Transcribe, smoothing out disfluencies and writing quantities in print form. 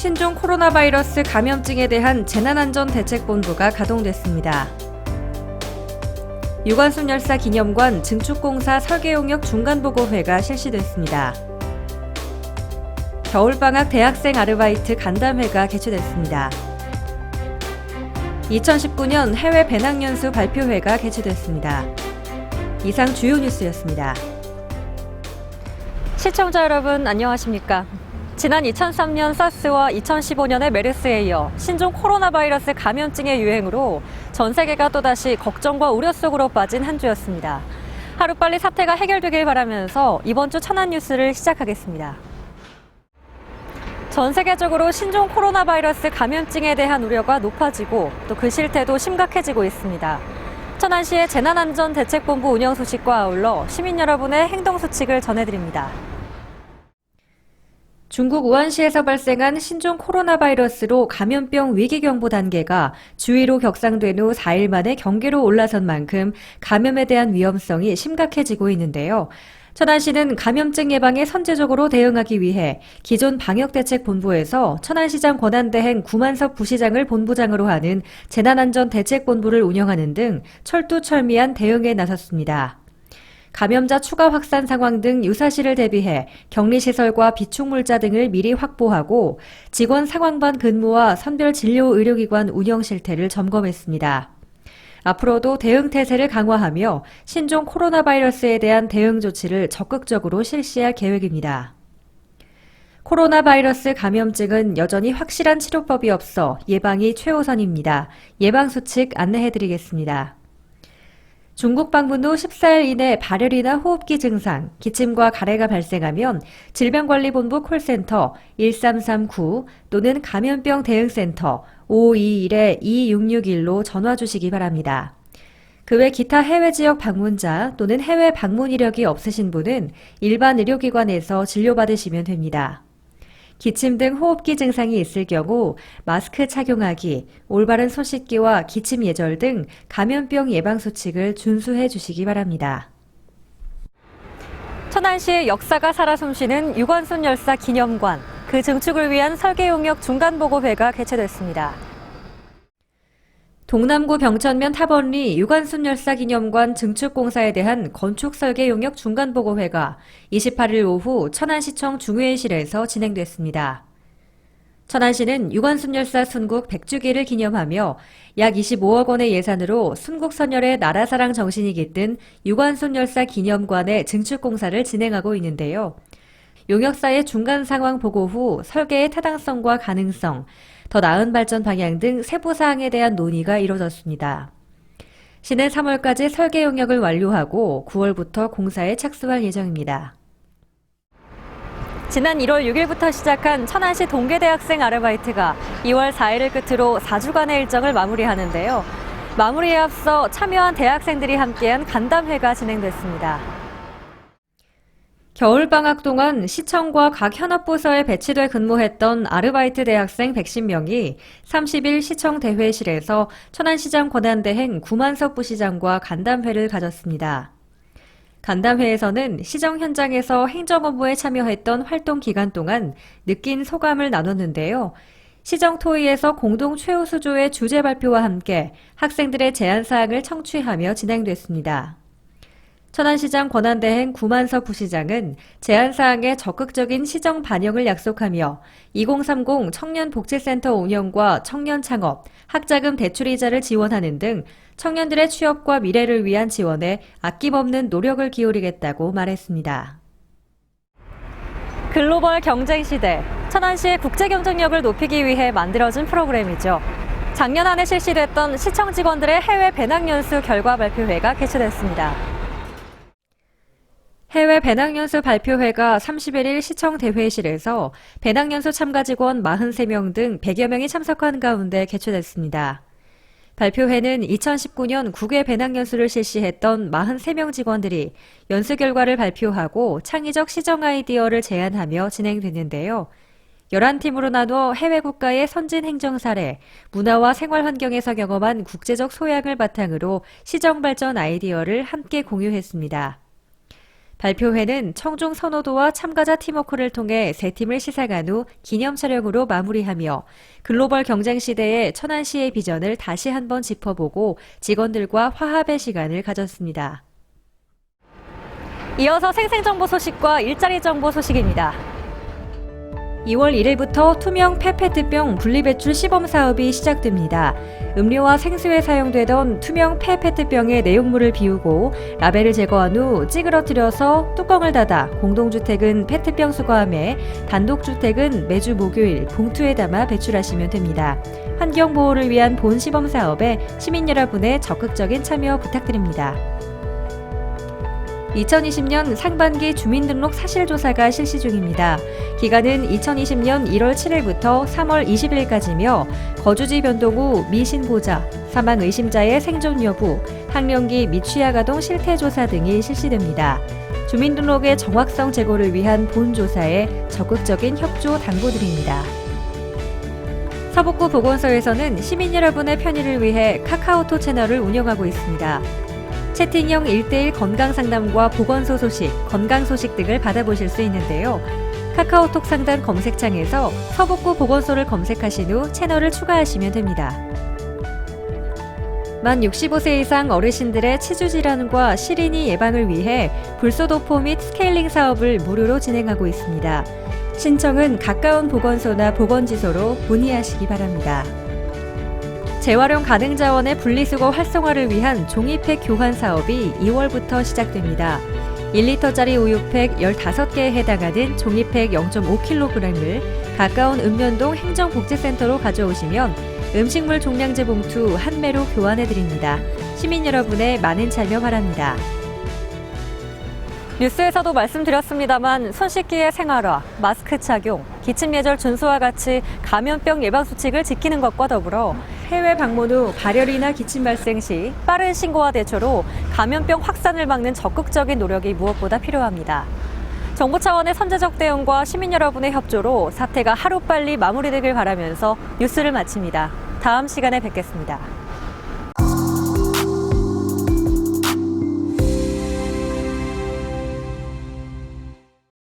신종 코로나 바이러스 감염증에 대한 재난안전대책본부가 가동됐습니다. 유관순 열사 기념관 증축공사 설계용역 중간보고회가 실시됐습니다. 겨울방학 대학생 아르바이트 간담회가 개최됐습니다. 2019년 해외 배낭연수 발표회가 개최됐습니다. 이상 주요 뉴스였습니다. 시청자 여러분 안녕하십니까? 지난 2003년 사스와 2015년의 메르스에 이어 신종 코로나 바이러스 감염증의 유행으로 전 세계가 또다시 걱정과 우려 속으로 빠진 한 주였습니다. 하루빨리 사태가 해결되길 바라면서 이번 주 천안 뉴스를 시작하겠습니다. 전 세계적으로 신종 코로나 바이러스 감염증에 대한 우려가 높아지고 또 그 실태도 심각해지고 있습니다. 천안시의 재난안전대책본부 운영 소식과 아울러 시민 여러분의 행동 수칙을 전해드립니다. 중국 우한시에서 발생한 신종 코로나 바이러스로 감염병 위기경보 단계가 주의로 격상된 후 4일 만에 경계로 올라선 만큼 감염에 대한 위험성이 심각해지고 있는데요. 천안시는 감염증 예방에 선제적으로 대응하기 위해 기존 방역대책본부에서 천안시장 권한대행 구만섭 부시장을 본부장으로 하는 재난안전대책본부를 운영하는 등 철두철미한 대응에 나섰습니다. 감염자 추가 확산 상황 등 유사시를 대비해 격리시설과 비축물자 등을 미리 확보하고 직원 상황반 근무와 선별진료의료기관 운영 실태를 점검했습니다. 앞으로도 대응 태세를 강화하며 신종 코로나 바이러스에 대한 대응 조치를 적극적으로 실시할 계획입니다. 코로나 바이러스 감염증은 여전히 확실한 치료법이 없어 예방이 최우선입니다. 예방수칙 안내해드리겠습니다. 중국 방문 후 14일 이내 발열이나 호흡기 증상, 기침과 가래가 발생하면 질병관리본부 콜센터 1339 또는 감염병 대응센터 521-2661로 전화 주시기 바랍니다. 그 외 기타 해외 지역 방문자 또는 해외 방문 이력이 없으신 분은 일반 의료기관에서 진료받으시면 됩니다. 기침 등 호흡기 증상이 있을 경우 마스크 착용하기, 올바른 손 씻기와 기침 예절 등 감염병 예방 수칙을 준수해 주시기 바랍니다. 천안시의 역사가 살아 숨쉬는 유관순 열사 기념관, 그 증축을 위한 설계용역 중간보고회가 개최됐습니다. 동남구 병천면 탑원리 유관순 열사 기념관 증축공사에 대한 건축 설계 용역 중간보고회가 28일 오후 천안시청 중회의실에서 진행됐습니다. 천안시는 유관순 열사 순국 100주기를 기념하며 약 25억 원의 예산으로 순국 선열의 나라사랑 정신이 깃든 유관순 열사 기념관의 증축공사를 진행하고 있는데요. 용역사의 중간 상황 보고 후 설계의 타당성과 가능성, 더 나은 발전 방향 등 세부 사항에 대한 논의가 이뤄졌습니다. 시는 3월까지 설계 용역을 완료하고 9월부터 공사에 착수할 예정입니다. 지난 1월 6일부터 시작한 천안시 동계대학생 아르바이트가 2월 4일을 끝으로 4주간의 일정을 마무리하는데요. 마무리에 앞서 참여한 대학생들이 함께한 간담회가 진행됐습니다. 겨울방학 동안 시청과 각 현업부서에 배치돼 근무했던 아르바이트 대학생 110명이 30일 시청 대회실에서 천안시장 권한대행 구만섭 부시장과 간담회를 가졌습니다. 간담회에서는 시정 현장에서 행정 업무에 참여했던 활동 기간 동안 느낀 소감을 나눴는데요. 시정 토의에서 공동 최우수조의 주제 발표와 함께 학생들의 제안사항을 청취하며 진행됐습니다. 천안시장 권한대행 구만섭 부시장은 제안사항에 적극적인 시정 반영을 약속하며 2030 청년복지센터 운영과 청년창업, 학자금 대출이자를 지원하는 등 청년들의 취업과 미래를 위한 지원에 아낌없는 노력을 기울이겠다고 말했습니다. 글로벌 경쟁 시대, 천안시의 국제 경쟁력을 높이기 위해 만들어진 프로그램이죠. 작년 한 해 실시됐던 시청 직원들의 해외 배낭연수 결과 발표회가 개최됐습니다. 해외 배낭연수 발표회가 31일 시청 대회실에서 배낭연수 참가 직원 43명 등 100여 명이 참석한 가운데 개최됐습니다. 발표회는 2019년 국외 배낭연수를 실시했던 43명 직원들이 연수 결과를 발표하고 창의적 시정 아이디어를 제안하며 진행됐는데요. 11팀으로 나눠 해외 국가의 선진 행정 사례, 문화와 생활 환경에서 경험한 국제적 소양을 바탕으로 시정 발전 아이디어를 함께 공유했습니다. 발표회는 청중 선호도와 참가자 팀워크를 통해 세 팀을 시상한 후 기념 촬영으로 마무리하며 글로벌 경쟁 시대의 천안시의 비전을 다시 한번 짚어보고 직원들과 화합의 시간을 가졌습니다. 이어서 생생정보 소식과 일자리 정보 소식입니다. 2월 1일부터 투명 폐페트병 분리배출 시범 사업이 시작됩니다. 음료와 생수에 사용되던 투명 폐페트병의 내용물을 비우고 라벨을 제거한 후 찌그러뜨려서 뚜껑을 닫아 공동주택은 페트병 수거함에 단독주택은 매주 목요일 봉투에 담아 배출하시면 됩니다. 환경보호를 위한 본 시범 사업에 시민 여러분의 적극적인 참여 부탁드립니다. 2020년 상반기 주민등록 사실조사가 실시 중입니다. 기간은 2020년 1월 7일부터 3월 20일까지며 거주지 변동 후 미신고자, 사망 의심자의 생존 여부, 학령기 및 취약아동 실태조사 등이 실시됩니다. 주민등록의 정확성 제고를 위한 본조사에 적극적인 협조 당부드립니다. 서북구 보건소에서는 시민 여러분의 편의를 위해 카카오톡 채널을 운영하고 있습니다. 채팅형 1:1 건강상담과 보건소 소식, 건강소식 등을 받아보실 수 있는데요. 카카오톡 상단 검색창에서 서북구 보건소를 검색하신 후 채널을 추가하시면 됩니다. 만 65세 이상 어르신들의 치주질환과 실인이 예방을 위해 불소도포 및 스케일링 사업을 무료로 진행하고 있습니다. 신청은 가까운 보건소나 보건지소로 문의하시기 바랍니다. 재활용 가능 자원의 분리수거 활성화를 위한 종이팩 교환 사업이 2월부터 시작됩니다. 1리터짜리 우유팩 15개에 해당하는 종이팩 0.5kg을 가까운 읍면동 행정복지센터로 가져오시면 음식물 종량제 봉투 한 매로 교환해드립니다. 시민 여러분의 많은 참여 바랍니다. 뉴스에서도 말씀드렸습니다만 손 씻기의 생활화, 마스크 착용, 기침 예절 준수와 같이 감염병 예방 수칙을 지키는 것과 더불어 해외 방문 후 발열이나 기침 발생 시 빠른 신고와 대처로 감염병 확산을 막는 적극적인 노력이 무엇보다 필요합니다. 정부 차원의 선제적 대응과 시민 여러분의 협조로 사태가 하루빨리 마무리되길 바라면서 뉴스를 마칩니다. 다음 시간에 뵙겠습니다.